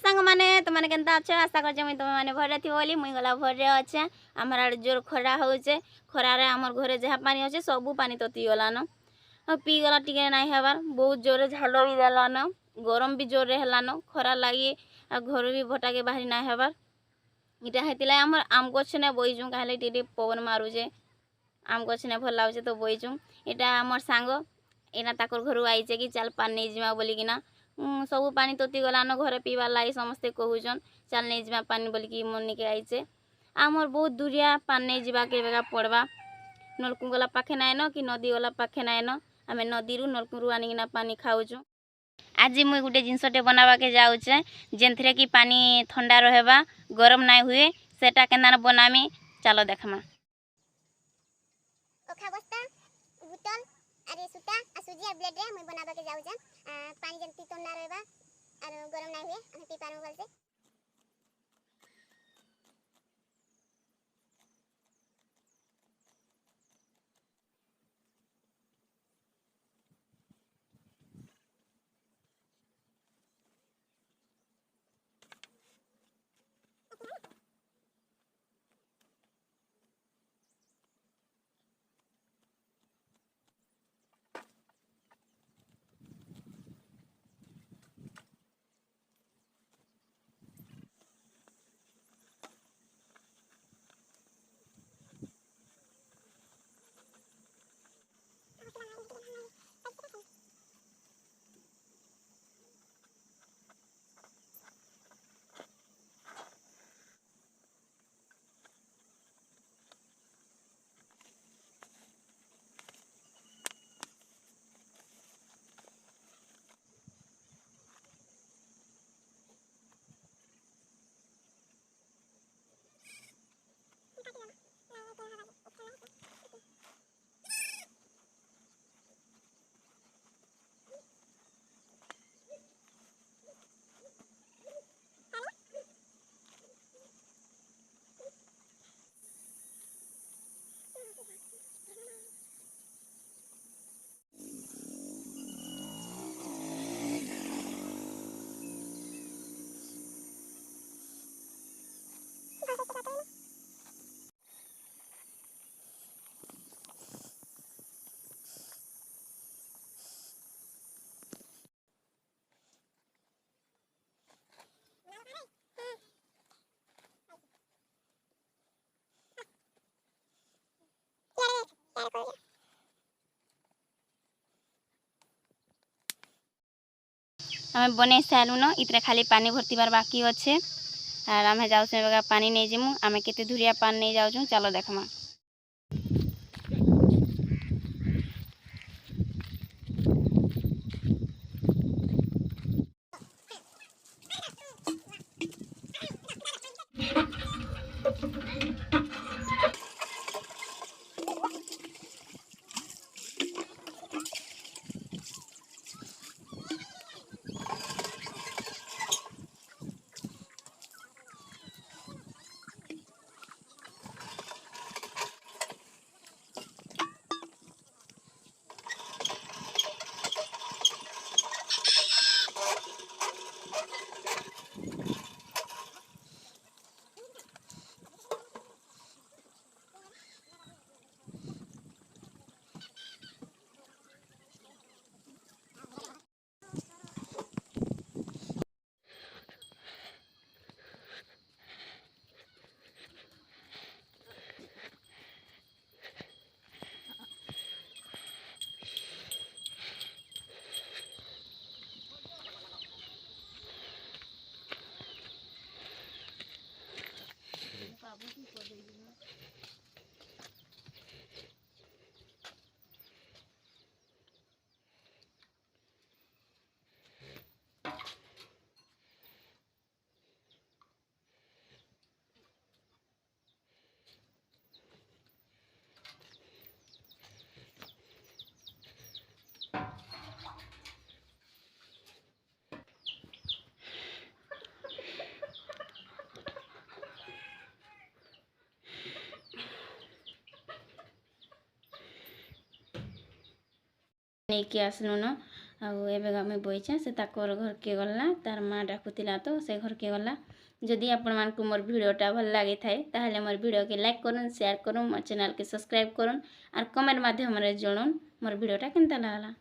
सांग माने तुमने केनता अच्छे आशा कर मुई तुम माने भरे थी बोली मुई गला भरे अच्छे आमर आड़े जोर खरा होचे खरारे आमर घरे जहाँ पानी अच्छे सबू पानी तती गलान पी गला टिके नाई हेबार बहुत जोरे झाल भी देलान गरम भी जोरे हेलान खरा लगी घर भी भटाके बाहरी ना हेबार इटा हेतिला आमर आम गछ ने बईचु कहले टिटे पवन मारुचे आम गछ ने भल लाଗୁছে तो बईचु इटा आमर सांग एना ताकर घर आईचे कि चल पानी नहीं जिमा बोलिकिना सबू पानी तती गलान घरे पीवार लाई समस्ते कहूचन चल नहीं जिमा पानी बोलिकी मनी के आईचे आमर बहुत दूरिया पानी नहीं जीवा के बेगा पड़वा नलकू गला पाखे नाइन कि नदी गला पाखे नाइन आम नदी रु नलकू आनिकिना पानी खाऊचु आज मुई गोटे जिनसटे बनावा के जाऊचे जेनथरे कि पानी ठंडा रहबा गरम नाई हुए सेटा केना बनामी चलो देखमा ओखा बस्ता बुतल अरे सुता आ सुजी आ ब्लेड रे मुई बनाबा के जाऊचे पानी जल्दी ठंडा रहबा और गरम नाई हुए हम पी पारू बोलते हमें बने सारूँ न इतने खाली पानी भर्ती बार बाकी अच्छे और आम जाऊँ पानी नहीं जीमु आम केते धुरिया पानी नहीं जाऊँ चलो देखमा नहीं कि आसलु न आउ एबे मुई बइछे से ताकर घर के गला तार माँ डाकुतिला तो से घर के गला जदि आपण मानकु मोर वीडियोटा भल लागि थाए ताहले मोर वीडियो के लाइक करूँ शेयर करूँ मोर चैनल के सब्सक्राइब करूँ और कमेंट माध्यम रे जणुन मोर वीडियोटा केनता लागला।